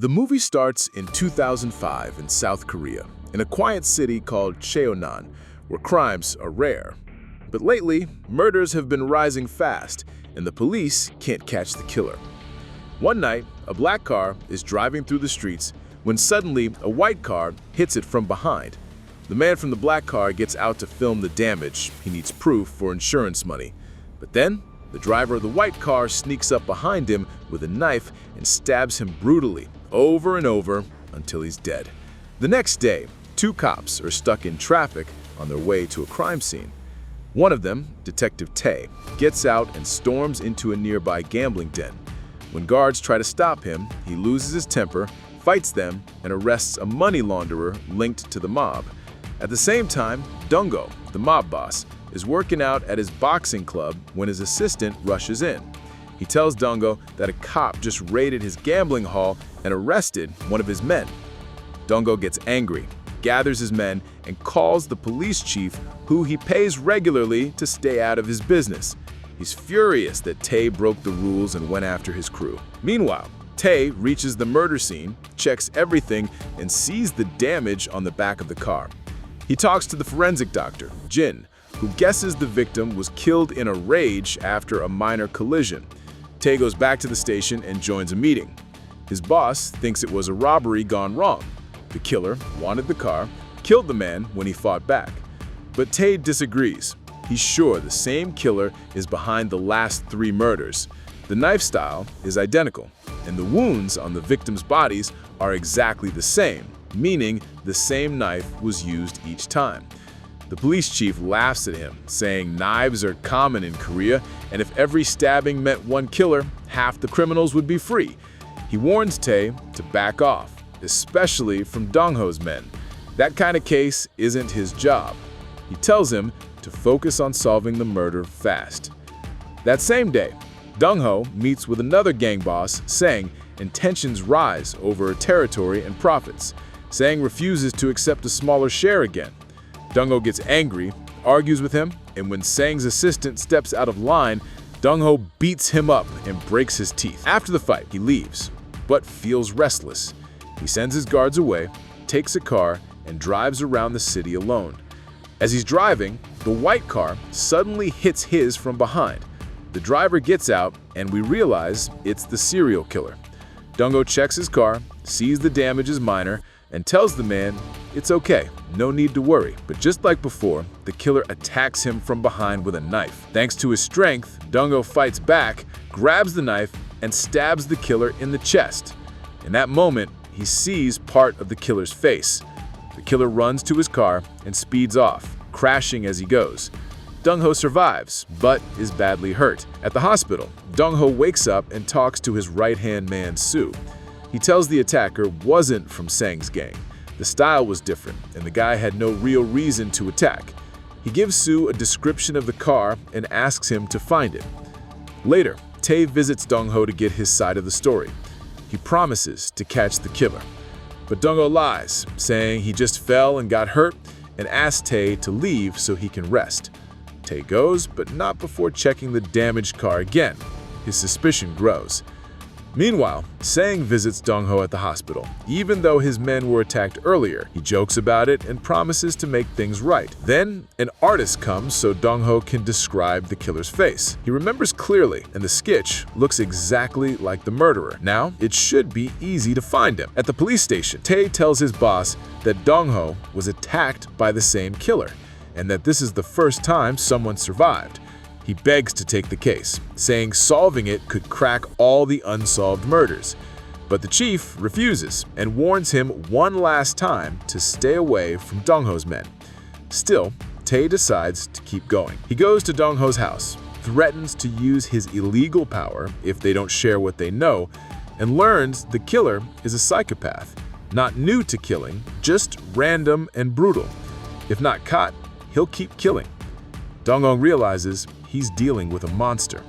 The movie starts in 2005 in South Korea, in a quiet city called Cheonan, where crimes are rare. But lately, murders have been rising fast, and the police can't catch the killer. One night, a black car is driving through the streets when suddenly a white car hits it from behind. The man from the black car gets out to film the damage. He needs proof for insurance money. But then, the driver of the white car sneaks up behind him with a knife and stabs him brutally, over and over, until he's dead. The next day, two cops are stuck in traffic on their way to a crime scene. One of them, Detective Tae, gets out and storms into a nearby gambling den. When guards try to stop him, he loses his temper, fights them, and arrests a money launderer linked to the mob. At the same time, Dungo, the mob boss, is working out at his boxing club when his assistant rushes in. He tells Dungo that a cop just raided his gambling hall and arrested one of his men. Dungo gets angry, gathers his men, and calls the police chief, who he pays regularly to stay out of his business. He's furious that Tae broke the rules and went after his crew. Meanwhile, Tae reaches the murder scene, checks everything, and sees the damage on the back of the car. He talks to the forensic doctor, Jin, who guesses the victim was killed in a rage after a minor collision. Tae goes back to the station and joins a meeting. His boss thinks it was a robbery gone wrong. The killer wanted the car, killed the man when he fought back. But Tae disagrees. He's sure the same killer is behind the last three murders. The knife style is identical, and the wounds on the victims' bodies are exactly the same, meaning the same knife was used each time. The police chief laughs at him, saying knives are common in Korea, and if every stabbing meant one killer, half the criminals would be free. He warns Tae to back off, especially from Dongho's men. That kind of case isn't his job. He tells him to focus on solving the murder fast. That same day, Dongho meets with another gang boss, Sang, and tensions rise over territory and profits. Sang refuses to accept a smaller share again. Dongho gets angry, argues with him, and when Sang's assistant steps out of line, Dongho beats him up and breaks his teeth. After the fight, he leaves, but feels restless. He sends his guards away, takes a car, and drives around the city alone. As he's driving, the white car suddenly hits his from behind. The driver gets out, and we realize it's the serial killer. Dongho checks his car, sees the damage is minor, and tells the man it's okay, no need to worry. But just like before, the killer attacks him from behind with a knife. Thanks to his strength, Dongho fights back, grabs the knife, and stabs the killer in the chest. In that moment, he sees part of the killer's face. The killer runs to his car and speeds off, crashing as he goes. Dongho survives, but is badly hurt. At the hospital, Dongho wakes up and talks to his right-hand man, Soo. He tells the attacker wasn't from Sang's gang. The style was different, and the guy had no real reason to attack. He gives Soo a description of the car and asks him to find it. Later, Tae visits Dongho to get his side of the story. He promises to catch the killer. But Dongho lies, saying he just fell and got hurt, and asks Tae to leave so he can rest. Tae goes, but not before checking the damaged car again. His suspicion grows. Meanwhile, Sang visits Dongho at the hospital. Even though his men were attacked earlier, he jokes about it and promises to make things right. Then, an artist comes so Dongho can describe the killer's face. He remembers clearly, and the sketch looks exactly like the murderer. Now, it should be easy to find him. At the police station, Tae tells his boss that Dongho was attacked by the same killer, and that this is the first time someone survived. He begs to take the case, saying solving it could crack all the unsolved murders. But the chief refuses and warns him one last time to stay away from Dongho's men. Still, Tae decides to keep going. He goes to Dongho's house, threatens to use his illegal power if they don't share what they know, and learns the killer is a psychopath, not new to killing, just random and brutal. If not caught, he'll keep killing. Dongho realizes he's dealing with a monster.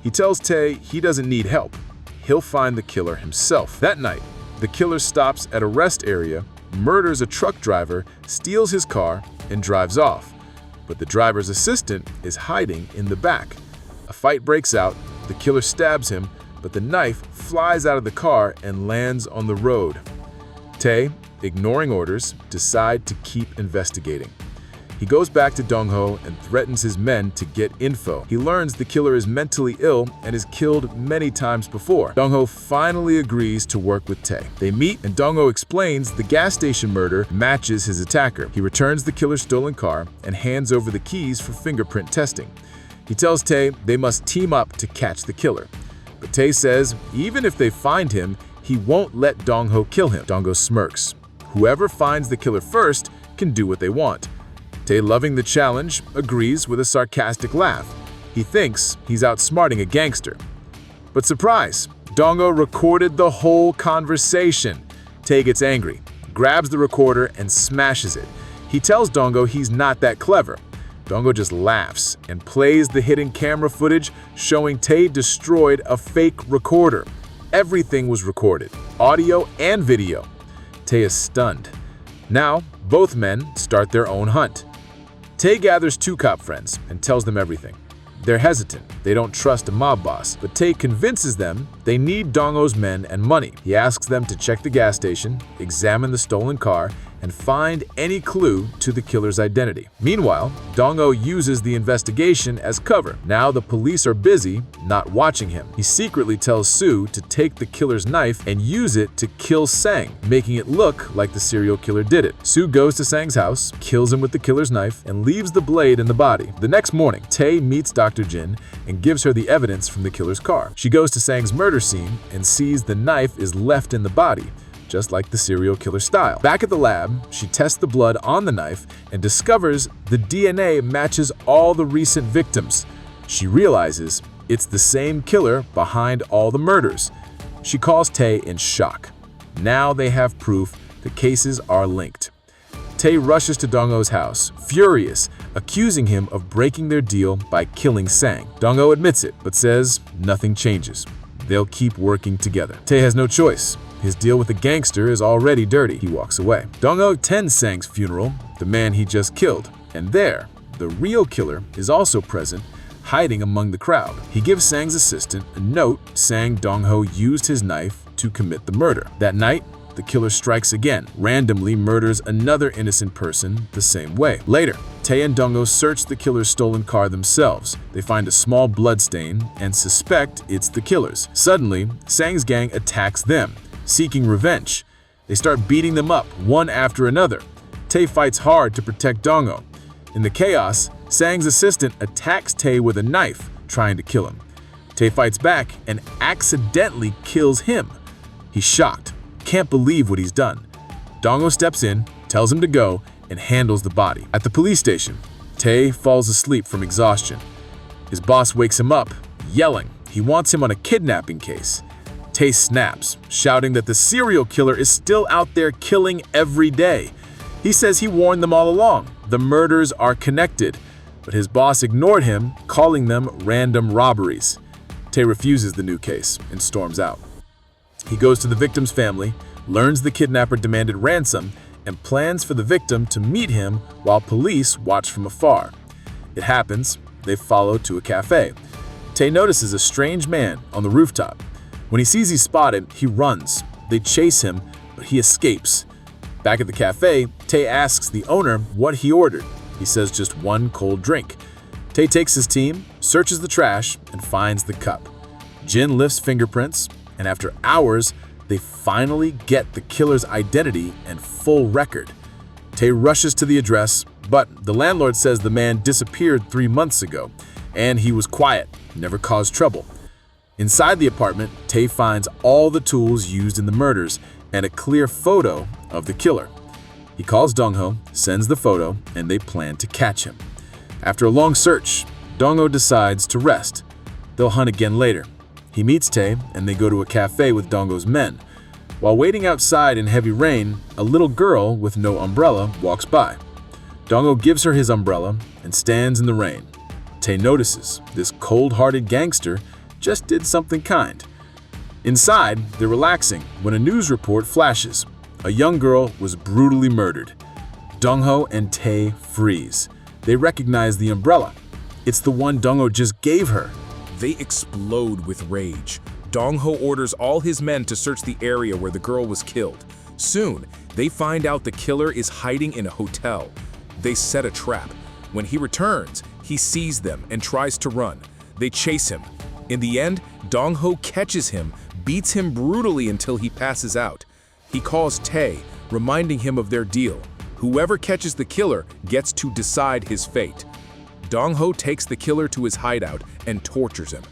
He tells Tae he doesn't need help. He'll find the killer himself. That night, the killer stops at a rest area, murders a truck driver, steals his car, and drives off. But the driver's assistant is hiding in the back. A fight breaks out, the killer stabs him, but the knife flies out of the car and lands on the road. Tae, ignoring orders, decides to keep investigating. He goes back to Dong-ho and threatens his men to get info. He learns the killer is mentally ill and is killed many times before. Dong-ho finally agrees to work with Tae. They meet and Dong-ho explains the gas station murder matches his attacker. He returns the killer's stolen car and hands over the keys for fingerprint testing. He tells Tae they must team up to catch the killer. But Tae says even if they find him, he won't let Dong-ho kill him. Dong-ho smirks. Whoever finds the killer first can do what they want. Tae, loving the challenge, agrees with a sarcastic laugh. He thinks he's outsmarting a gangster. But surprise, Dong-ho recorded the whole conversation. Tae gets angry, grabs the recorder and smashes it. He tells Dong-ho he's not that clever. Dong-ho just laughs and plays the hidden camera footage showing Tae destroyed a fake recorder. Everything was recorded, audio and video. Tae is stunned. Now, both men start their own hunt. Tae gathers two cop friends and tells them everything. They're hesitant, they don't trust a mob boss, but Tae convinces them they need Dong-ho's men and money. He asks them to check the gas station, examine the stolen car, and find any clue to the killer's identity. Meanwhile, Dong-ho uses the investigation as cover. Now the police are busy, not watching him. He secretly tells Soo to take the killer's knife and use it to kill Sang, making it look like the serial killer did it. Soo goes to Sang's house, kills him with the killer's knife, and leaves the blade in the body. The next morning, Tae meets Dr. Jin and gives her the evidence from the killer's car. She goes to Sang's murder scene and sees the knife is left in the body, just like the serial killer style. Back at the lab, she tests the blood on the knife and discovers the DNA matches all the recent victims. She realizes it's the same killer behind all the murders. She calls Tae in shock. Now they have proof the cases are linked. Tae rushes to Dong-ho's house, furious, accusing him of breaking their deal by killing Sang. Dong-ho admits it, but says nothing changes. They'll keep working together. Tae has no choice. His deal with the gangster is already dirty. He walks away. Dong-ho attends Sang's funeral, the man he just killed, and there, the real killer is also present, hiding among the crowd. He gives Sang's assistant a note saying Dong-ho used his knife to commit the murder. That night, the killer strikes again, randomly murders another innocent person the same way. Later, Tae and Dong-ho search the killer's stolen car themselves. They find a small bloodstain and suspect it's the killer's. Suddenly, Sang's gang attacks them, seeking revenge. They start beating them up, one after another. Tae fights hard to protect Dong-ho. In the chaos, Sang's assistant attacks Tae with a knife, trying to kill him. Tae fights back and accidentally kills him. He's shocked, can't believe what he's done. Dong-ho steps in, tells him to go, and handles the body. At the police station, Tae falls asleep from exhaustion. His boss wakes him up, yelling he wants him on a kidnapping case. Tae snaps, shouting that the serial killer is still out there killing every day. He says he warned them all along. The murders are connected, but his boss ignored him, calling them random robberies. Tae refuses the new case and storms out. He goes to the victim's family, learns the kidnapper demanded ransom, and plans for the victim to meet him while police watch from afar. It happens, they follow to a cafe. Tae notices a strange man on the rooftop. When he sees he's spotted, he runs. They chase him, but he escapes. Back at the cafe, Tae asks the owner what he ordered. He says just one cold drink. Tae takes his team, searches the trash, and finds the cup. Jin lifts fingerprints, and after hours, they finally get the killer's identity and full record. Tae rushes to the address, but the landlord says the man disappeared 3 months ago, and he was quiet, never caused trouble. Inside the apartment, Tae finds all the tools used in the murders and a clear photo of the killer. He calls Dong-ho, sends the photo, and they plan to catch him. After a long search, Dong-ho decides to rest. They'll hunt again later. He meets Tae, and they go to a cafe with Dong-ho's men. While waiting outside in heavy rain, a little girl with no umbrella walks by. Dong-ho gives her his umbrella and stands in the rain. Tae notices this cold-hearted gangster just did something kind. Inside, they're relaxing when a news report flashes. A young girl was brutally murdered. Dong-ho and Tae freeze. They recognize the umbrella. It's the one Dong-ho just gave her. They explode with rage. Dong-ho orders all his men to search the area where the girl was killed. Soon, they find out the killer is hiding in a hotel. They set a trap. When he returns, he sees them and tries to run. They chase him. In the end, Dong-ho catches him, beats him brutally until he passes out. He calls Tae, reminding him of their deal. Whoever catches the killer gets to decide his fate. Dong-ho takes the killer to his hideout and tortures him.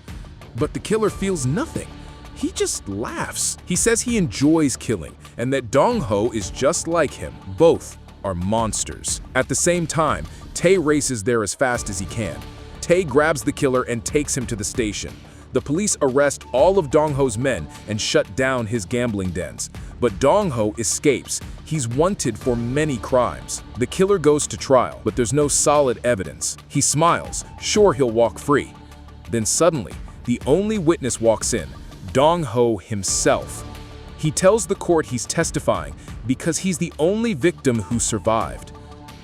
But the killer feels nothing. He just laughs. He says he enjoys killing and that Dong-ho is just like him. Both are monsters. At the same time, Tae races there as fast as he can. Tae grabs the killer and takes him to the station. The police arrest all of Dong-ho's men and shut down his gambling dens. But Dong-ho escapes. He's wanted for many crimes. The killer goes to trial, but there's no solid evidence. He smiles, sure he'll walk free. Then suddenly, the only witness walks in, Dong-ho himself. He tells the court he's testifying because he's the only victim who survived.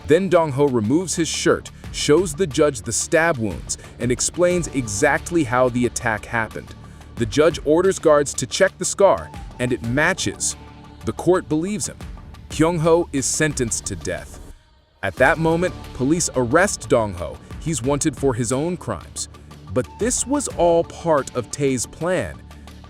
Then Dong-ho removes his shirt, shows the judge the stab wounds, and explains exactly how the attack happened. The judge orders guards to check the scar, and it matches. The court believes him. Kyung-ho is sentenced to death. At that moment, police arrest Dong-ho. He's wanted for his own crimes. But this was all part of Tae's plan.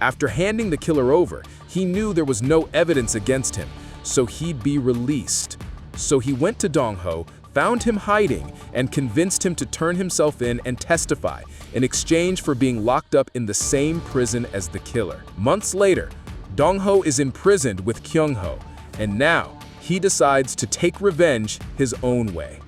After handing the killer over, he knew there was no evidence against him, so he'd be released. So he went to Dong-ho, found him hiding, and convinced him to turn himself in and testify, in exchange for being locked up in the same prison as the killer. Months later, Dong-ho is imprisoned with Kyung-ho, and now he decides to take revenge his own way.